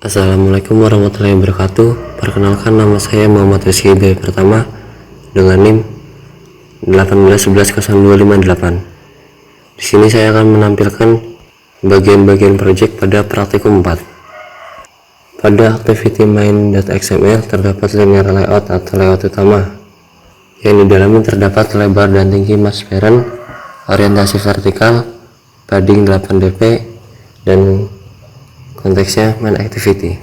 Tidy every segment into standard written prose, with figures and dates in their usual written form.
Assalamualaikum warahmatullahi wabarakatuh. Perkenalkan, nama saya Muhammad Rizky B. Pertama dengan NIM 181102558. Di sini saya akan menampilkan bagian-bagian project pada praktikum 4. Pada activity main.xml terdapat linear layout atau layout utama, yang di dalamnya terdapat lebar dan tinggi mas parent, orientasi vertikal, padding 8 dp, dan konteksnya main activity.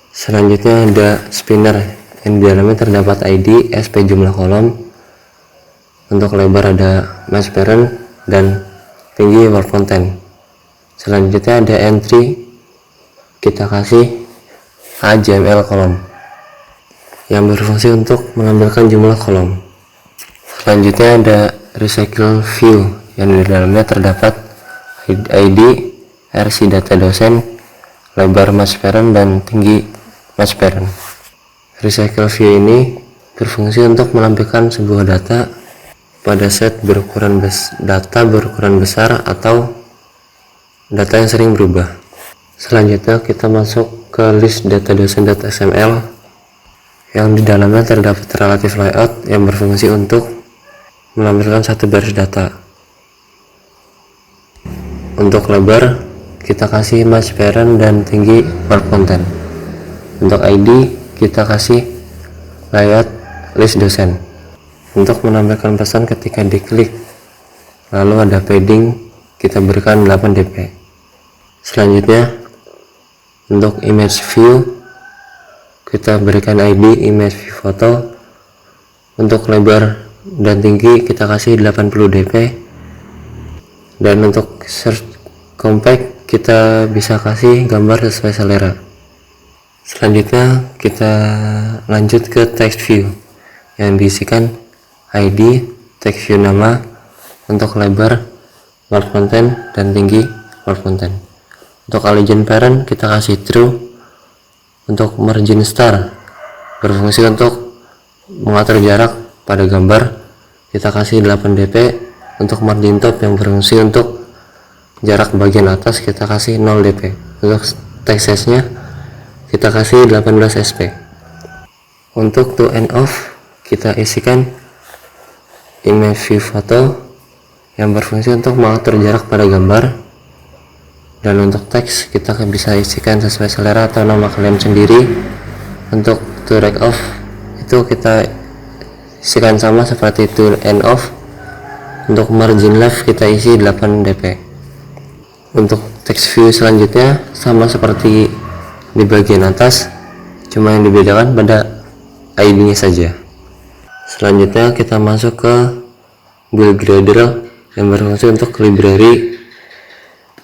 Selanjutnya ada spinner, yang di dalamnya terdapat ID, SP jumlah kolom. Untuk lebar ada mas parent dan tinggi word content. Selanjutnya ada entry, kita kasih HTML kolom yang berfungsi untuk mengambilkan jumlah kolom. Selanjutnya ada recycle view, yang di dalamnya terdapat ID, RC data dosen, lebar mas parent dan tinggi mas parent. Recycle view ini berfungsi untuk menampilkan sebuah data pada set berukuran besar atau data yang sering berubah. Selanjutnya kita masuk ke list data dosen.xml, yang di dalamnya terdapat relative layout yang berfungsi untuk menampilkan satu baris data. Untuk lebar kita kasih mas parent dan tinggi word content. Untuk ID kita kasih layout list dosen untuk menampilkan pesan ketika diklik. Lalu ada padding, kita berikan 8 dp. Selanjutnya untuk image view kita berikan ID image view foto. Untuk lebar dan tinggi kita kasih 80 dp, dan untuk search compact kita bisa kasih gambar sesuai selera. Selanjutnya kita lanjut ke text view, yang diisikan ID, text view nama, untuk lebar word content dan tinggi word content. Untuk align parent kita kasih true. Untuk margin star berfungsi untuk mengatur jarak pada gambar, kita kasih 8 dp. Untuk margin top yang berfungsi untuk jarak bagian atas, kita kasih 0 dp. Untuk text size nya kita kasih 18 sp. Untuk to and off kita isikan image view foto yang berfungsi untuk mengatur jarak pada gambar, dan untuk teks kita bisa isikan sesuai selera atau nama kalian sendiri. Untuk to rect off itu kita isikan sama seperti to and off. Untuk margin left kita isi 8 dp. Untuk text view selanjutnya sama seperti di bagian atas, cuma yang dibedakan pada ID nya saja. Selanjutnya kita masuk ke build Gradle yang berfungsi untuk library,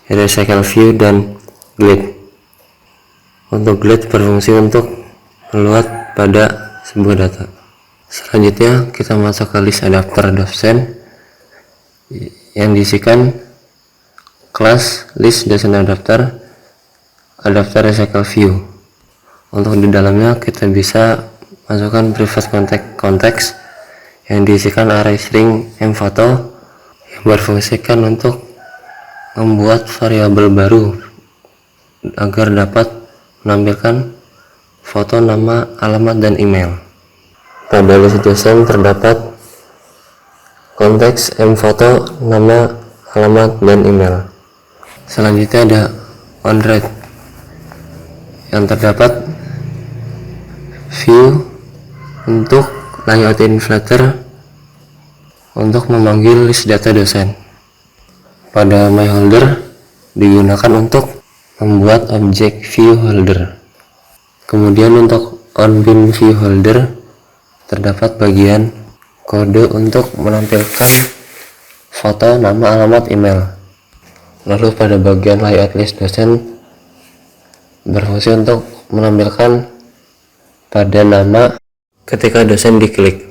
recycle view, dan glide. Untuk glide berfungsi untuk meluat pada sebuah data. Selanjutnya kita masuk ke list adapter dosen, yang diisikan kelas list dosen adapter recycle view. Untuk di dalamnya kita bisa masukkan private context yang diisikan array string mfoto, yang berfungsikan untuk membuat variabel baru agar dapat menampilkan foto, nama, alamat, dan email. Pada list dosen terdapat konteks mfoto, nama, alamat, dan email. Selanjutnya ada onRide, yang terdapat view untuk layout in Flutter untuk memanggil list data dosen. Pada myHolder digunakan untuk membuat objek view holder. Kemudian untuk onBeam view holder terdapat bagian kode untuk menampilkan foto, nama, alamat, email. Lalu pada bagian layout list dosen berfungsi untuk menampilkan pada nama ketika dosen diklik.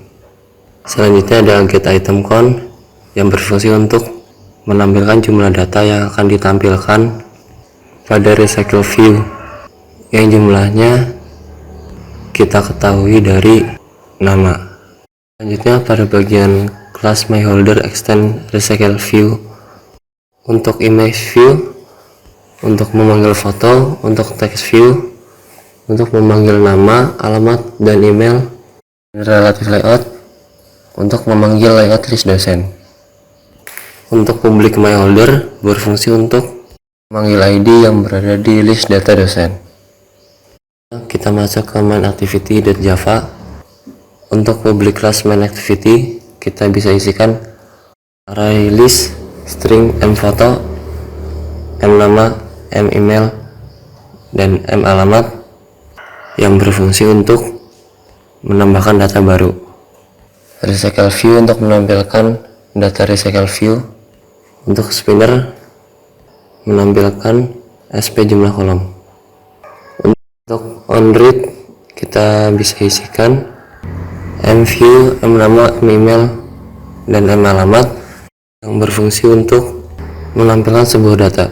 Selanjutnya ada get item count yang berfungsi untuk menampilkan jumlah data yang akan ditampilkan pada recycle view, yang jumlahnya kita ketahui dari nama. Selanjutnya pada bagian kelas myHolder extend recycle view. Untuk image view untuk memanggil foto, untuk text view, untuk memanggil nama, alamat, dan email. Relative layout untuk memanggil layout list dosen. Untuk public my holder berfungsi untuk memanggil ID yang berada di list data dosen. Kita masuk ke main activity.java. Untuk public class main activity kita bisa isikan array list, string m foto, m nama, m email, dan m alamat yang berfungsi untuk menambahkan data baru. Recycle view untuk menampilkan data recycle view. Untuk spinner menampilkan sp jumlah kolom. Untuk onRead kita bisa isikan m view, m nama, m email, dan m alamat yang berfungsi untuk menampilkan sebuah data.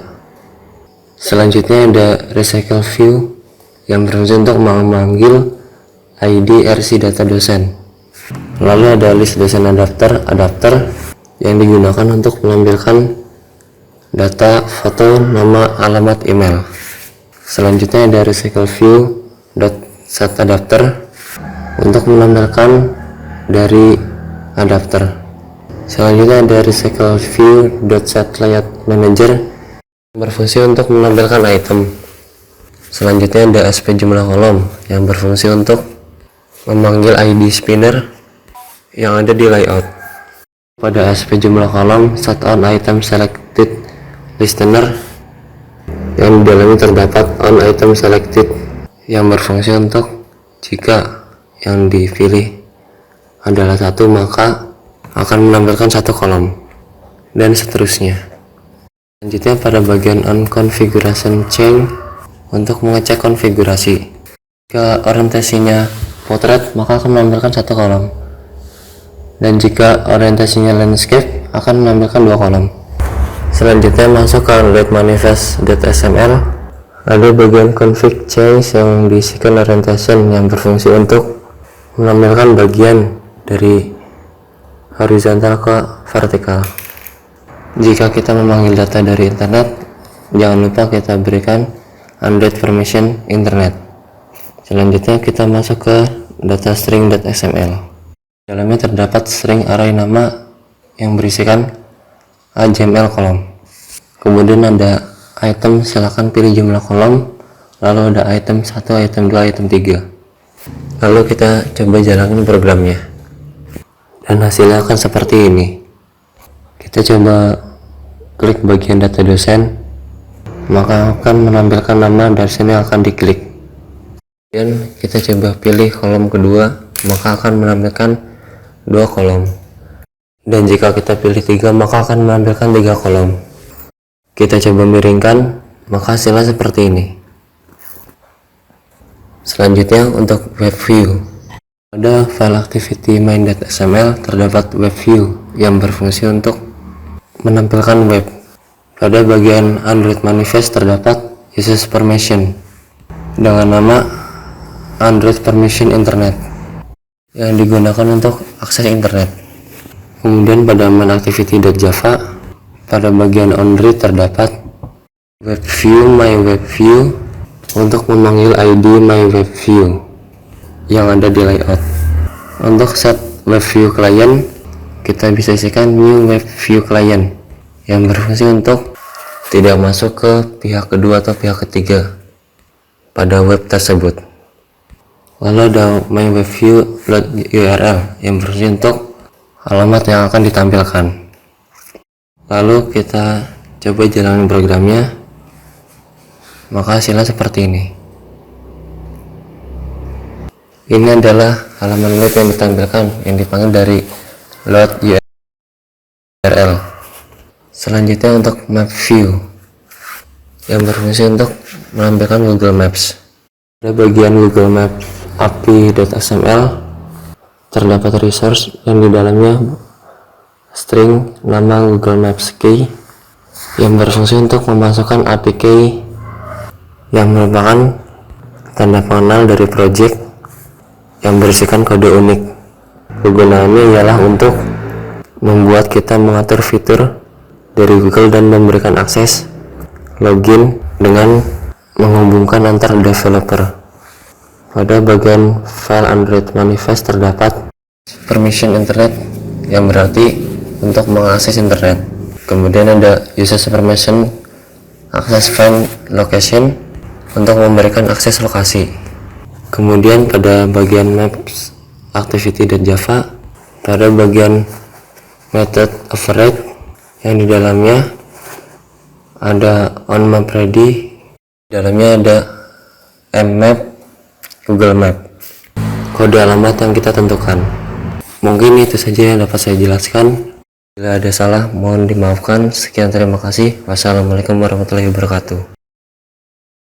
Selanjutnya ada recycle view yang berfungsi untuk memanggil ID RC data dosen. Lalu ada list dosen adapter yang digunakan untuk menampilkan data foto, nama, alamat, email. Selanjutnya ada recycle view set adapter untuk menampilkan dari adapter. Selanjutnya ada recycle view set layout manager berfungsi untuk menampilkan item. Selanjutnya ada sp jumlah kolom yang berfungsi untuk memanggil ID spinner yang ada di layout. Pada sp jumlah kolom set on item selected listener yang di dalamnya terdapat on item selected yang berfungsi untuk jika yang dipilih adalah satu maka akan menampilkan satu kolom, dan seterusnya. Selanjutnya pada bagian on configuration change untuk mengecek konfigurasi. Jika orientasinya portrait maka akan menampilkan satu kolom, dan jika orientasinya landscape akan menampilkan dua kolom. Selanjutnya masuk ke read manifest.sml. Ada bagian config change yang diisikan orientation yang berfungsi untuk menampilkan bagian dari horizontal ke vertikal. Jika kita memanggil data dari internet, jangan lupa kita berikan unread permission internet. Selanjutnya kita masuk ke data string.xml. Dalamnya terdapat string array nama yang berisikan HTML kolom. Kemudian ada item, silakan pilih jumlah kolom. Lalu ada item 1, item 2, item 3. Lalu kita coba jalankan programnya. Dan hasilnya akan seperti ini. Kita coba klik bagian data dosen, maka akan menampilkan nama dosen yang akan diklik. Kemudian kita coba pilih kolom kedua, maka akan menampilkan dua kolom. Dan jika kita pilih 3, maka akan menampilkan 3 kolom. Kita coba miringkan, maka hasilnya seperti ini. Selanjutnya untuk web view. Pada file activity main.xml terdapat web view yang berfungsi untuk menampilkan web. Pada bagian unread manifest terdapat uses permission dengan nama unread permission internet yang digunakan untuk akses internet. Kemudian pada main activity.java pada bagian onRead terdapat web view my web view untuk memanggil ID my web view yang ada di layout. Untuk set web view client kita bisa isikan new web view client yang berfungsi untuk tidak masuk ke pihak kedua atau pihak ketiga pada web tersebut. Lalu ada my web view URL yang berfungsi untuk alamat yang akan ditampilkan. Lalu kita coba jalanin programnya, maka hasilnya seperti ini. Ini adalah halaman web yang ditampilkan yang dipanggil dari load URL. Selanjutnya untuk map view yang berfungsi untuk menampilkan Google Maps. Pada bagian Google Maps API.xml terdapat resource yang di dalamnya string nama Google Maps key yang berfungsi untuk memasukkan API key yang merupakan tanda pengenal dari project yang berisikan kode unik. Kegunaannya ialah untuk membuat kita mengatur fitur dari Google dan memberikan akses, login, dengan menghubungkan antar developer. Pada bagian file Android manifest terdapat permission internet yang berarti untuk mengakses internet. Kemudian ada user permission access find location untuk memberikan akses lokasi. Kemudian pada bagian maps activity.java, pada bagian method override yang di dalamnya ada onMapReady, di dalamnya ada mmap Google Map, kode alamat yang kita tentukan. Mungkin itu saja yang dapat saya jelaskan. Bila ada salah mohon dimaafkan. Sekian, terima kasih. Wassalamualaikum warahmatullahi wabarakatuh.